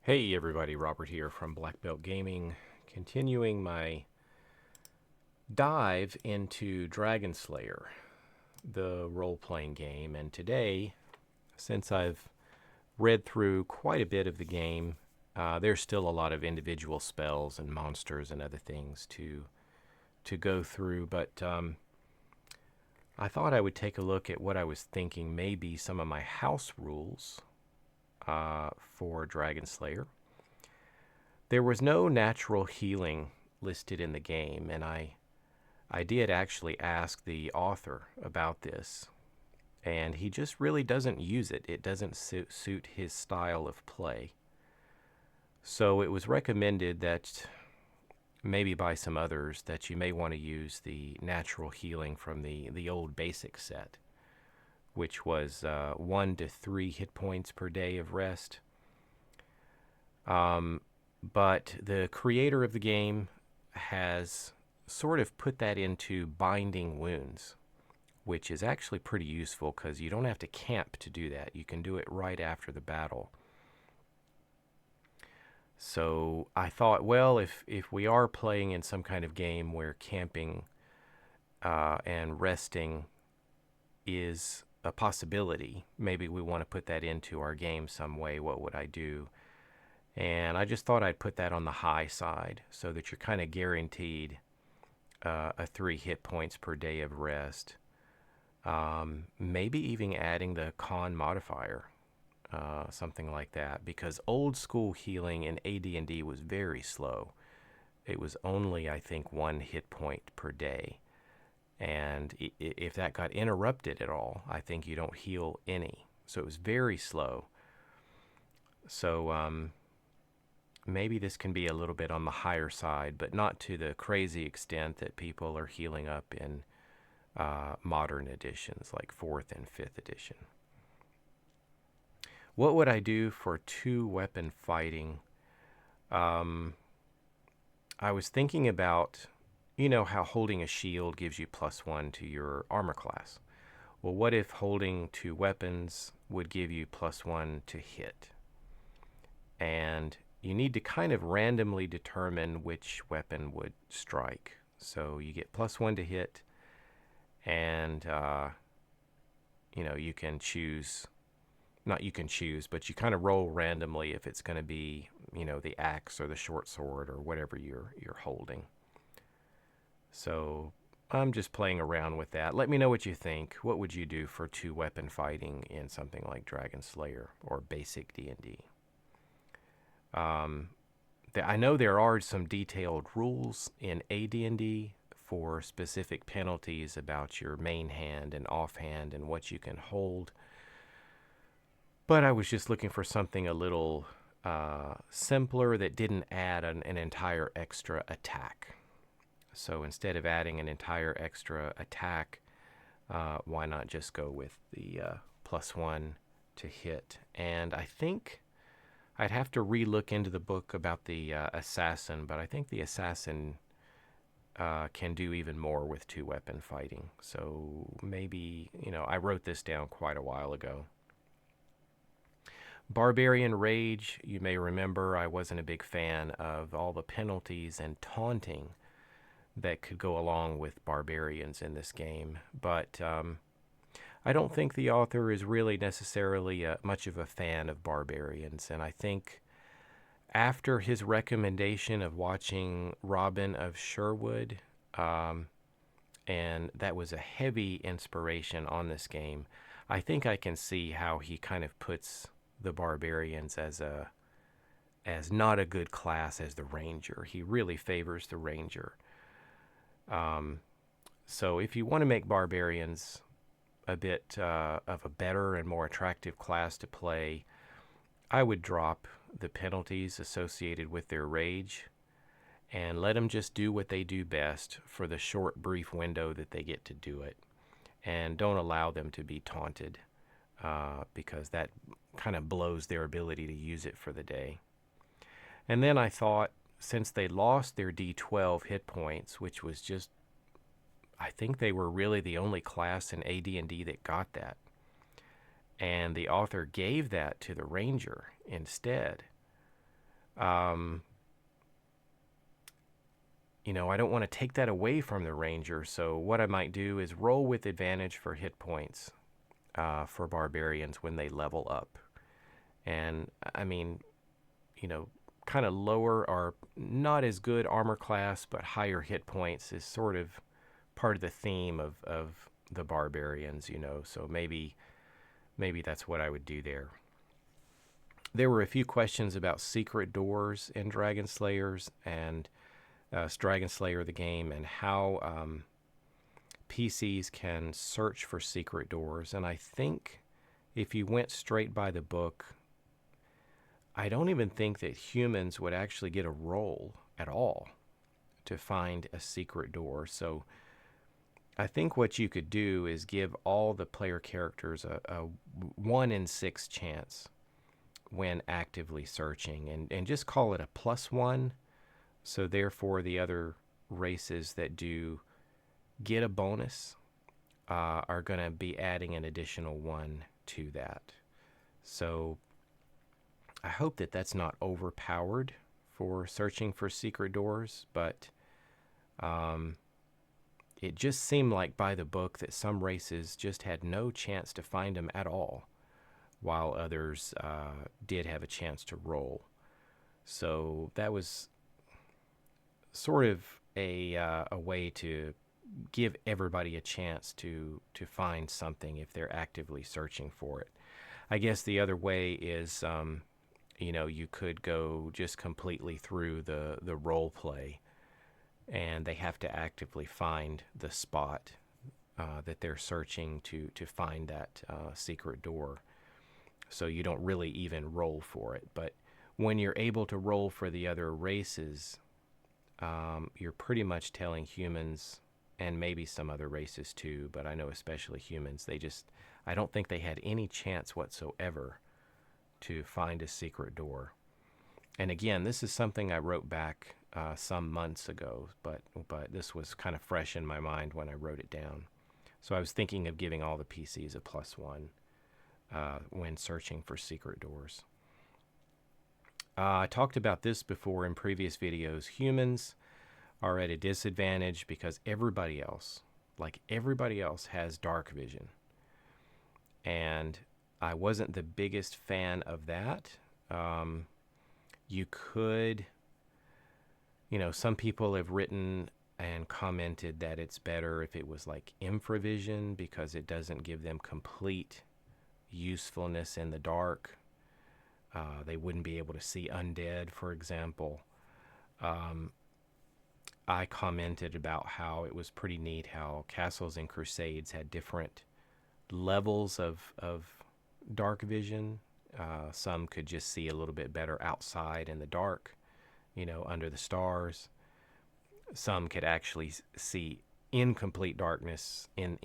Hey everybody, Robert here from Black Belt Gaming, continuing my dive into Dragonslayer, the role-playing game. And today, since I've read through quite a bit of the game, there's still a lot of individual spells and monsters and other things to go through. But I thought I would take a look at what I was thinking may be some of my house rules for Dragonslayer. There was no natural healing listed in the game, and I did actually ask the author about this, and he just really doesn't use it. It doesn't suit his style of play. So it was recommended that maybe by some others that you may want to use the natural healing from the old basic set, which was 1 to 3 hit points per day of rest. But the creator of the game has sort of put that into binding wounds, which is actually pretty useful because you don't have to camp to do that. You can do it right after the battle. So I thought, well, if we are playing in some kind of game where camping and resting is a possibility, maybe we want to put that into our game some way. What would I do? And I just thought I'd put that on the high side so that you're kind of guaranteed a 3 hit points per day of rest. Maybe even adding the con modifier, something like that, because old school healing in AD&D was very slow. It was only, I think, 1 hit point per day. And if that got interrupted at all, I think you don't heal any. So it was very slow. So, maybe this can be a little bit on the higher side, but not to the crazy extent that people are healing up in modern editions like 4th and 5th edition. What would I do for 2-weapon fighting? I was thinking about, how holding a shield gives you +1 to your armor class. Well, what if holding 2 weapons would give you +1 to hit? And you need to kind of randomly determine which weapon would strike. So you get +1 to hit, and you can choose. Not you can choose, but you kind of roll randomly if it's going to be, the axe or the short sword or whatever you're holding. So I'm just playing around with that. Let me know what you think. What would you do for 2-weapon fighting in something like Dragonslayer or basic D&D? I know there are some detailed rules in AD&D for specific penalties about your main hand and offhand and what you can hold. But I was just looking for something a little simpler that didn't add an entire extra attack. So instead of adding an entire extra attack, why not just go with the +1 to hit? And I think I'd have to re-look into the book about the assassin, but I think the assassin can do even more with 2-weapon fighting. So maybe, I wrote this down quite a while ago. Barbarian Rage, you may remember I wasn't a big fan of all the penalties and taunting that could go along with barbarians in this game, but I don't think the author is really necessarily much of a fan of barbarians, and I think after his recommendation of watching Robin of Sherwood, and that was a heavy inspiration on this game, I think I can see how he kind of puts the barbarians as not a good class as the ranger. He really favors the ranger. So if you want to make barbarians a bit of a better and more attractive class to play, I would drop the penalties associated with their rage and let them just do what they do best for the short, brief window that they get to do it. And don't allow them to be taunted because that kind of blows their ability to use it for the day. And then I thought, since they lost their D12 hit points, which was just, I think they were really the only class in AD&D that got that, and the author gave that to the ranger instead, Um, I don't want to take that away from the ranger. So what I might do is roll with advantage for hit points for barbarians when they level up. And I mean, you know, kind of lower or not as good armor class, but higher hit points is sort of part of the theme of the barbarians, So maybe that's what I would do there. There were a few questions about secret doors in Dragonslayers and Dragonslayer the game and how PCs can search for secret doors. And I think if you went straight by the book, I don't even think that humans would actually get a roll at all to find a secret door. So I think what you could do is give all the player characters a 1 in 6 chance when actively searching, and just call it a +1. So therefore, the other races that do get a bonus are going to be adding an additional 1 to that. So I hope that that's not overpowered for searching for secret doors, but it just seemed like by the book that some races just had no chance to find them at all, while others did have a chance to roll. So that was sort of a way to give everybody a chance to find something if they're actively searching for it. I guess the other way is, you could go just completely through the role play, and they have to actively find the spot that they're searching to find that secret door. So you don't really even roll for it. But when you're able to roll for the other races, you're pretty much telling humans, and maybe some other races too, but I know especially humans, I don't think they had any chance whatsoever to find a secret door. And again, this is something I wrote back some months ago, but this was kind of fresh in my mind when I wrote it down. So I was thinking of giving all the PCs a +1 when searching for secret doors. I talked about this before in previous videos. Humans are at a disadvantage because everybody else has dark vision. And I wasn't the biggest fan of that. You could, some people have written and commented that it's better if it was like infravision because it doesn't give them complete usefulness in the dark. They wouldn't be able to see undead, for example. I commented about how it was pretty neat how Castles and Crusades had different levels of dark vision. Some could just see a little bit better outside in the dark, under the stars. Some could actually see in complete darkness in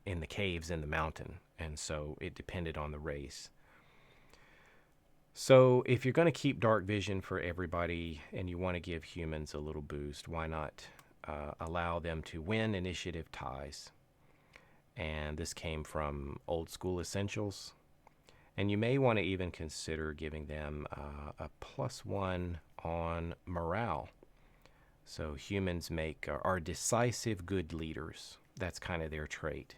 the caves in the mountain. And so it depended on the race. So if you're going to keep dark vision for everybody and you want to give humans a little boost, why not allow them to win initiative ties? And this came from Old School Essentials. And you may want to even consider giving them a +1 on morale. So humans are decisive good leaders. That's kind of their trait.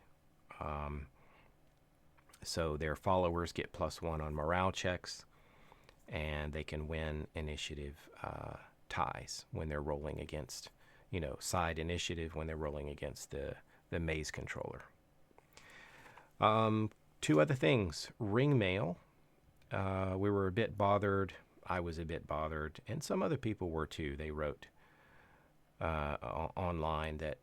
So their followers get +1 on morale checks, and they can win initiative ties when they're rolling against, side initiative when they're rolling against the maze controller. Two other things. Ring mail. We were a bit bothered. I was a bit bothered, and some other people were too. They wrote online that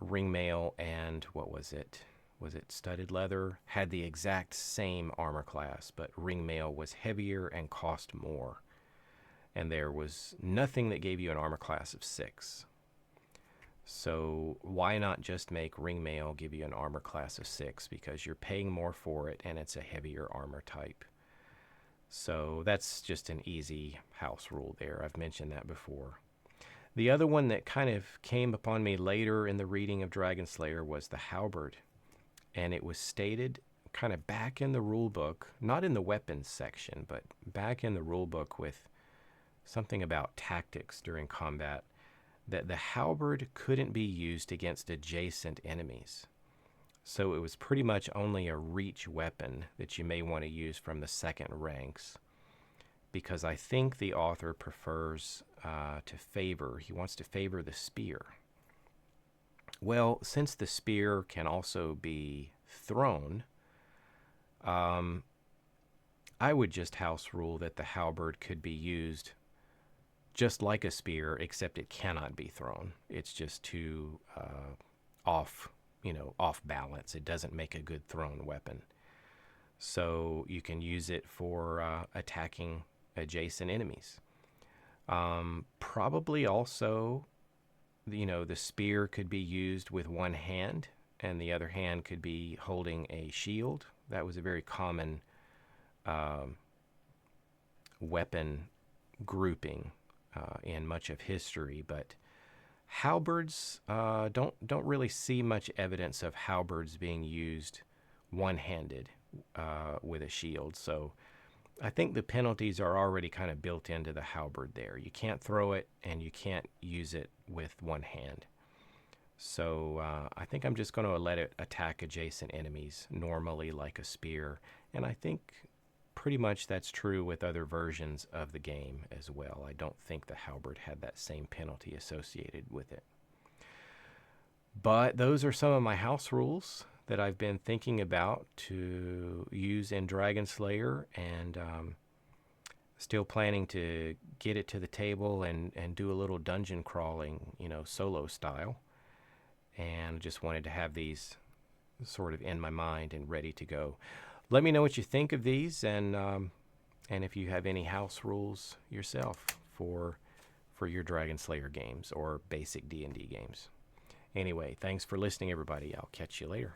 ring mail and what was it? Was it studded leather? Had the exact same armor class, but ring mail was heavier and cost more. And there was nothing that gave you an armor class of 6. So why not just make ring mail give you an armor class of 6? Because you're paying more for it and it's a heavier armor type. So that's just an easy house rule there. I've mentioned that before. The other one that kind of came upon me later in the reading of Dragonslayer was the halberd. And it was stated kind of back in the rule book, not in the weapons section, but back in the rule book with something about tactics during combat, that the halberd couldn't be used against adjacent enemies. So it was pretty much only a reach weapon that you may want to use from the second ranks, because I think the author prefers he wants to favor the spear. Well, since the spear can also be thrown, I would just house rule that the halberd could be used just like a spear, except it cannot be thrown. It's just too off balance. It doesn't make a good thrown weapon. So you can use it for attacking adjacent enemies. Probably also, the spear could be used with one hand, and the other hand could be holding a shield. That was a very common weapon grouping in much of history, but halberds don't really see much evidence of halberds being used one-handed with a shield. So I think the penalties are already kind of built into the halberd there. You can't throw it, and you can't use it with one hand. So I think I'm just going to let it attack adjacent enemies normally like a spear. And I think pretty much that's true with other versions of the game as well. I don't think the halberd had that same penalty associated with it. But those are some of my house rules that I've been thinking about to use in Dragonslayer, and still planning to get it to the table and do a little dungeon crawling, solo style. And just wanted to have these sort of in my mind and ready to go. Let me know what you think of these, and if you have any house rules yourself for your Dragonslayer games or basic D&D games. Anyway, thanks for listening, everybody. I'll catch you later.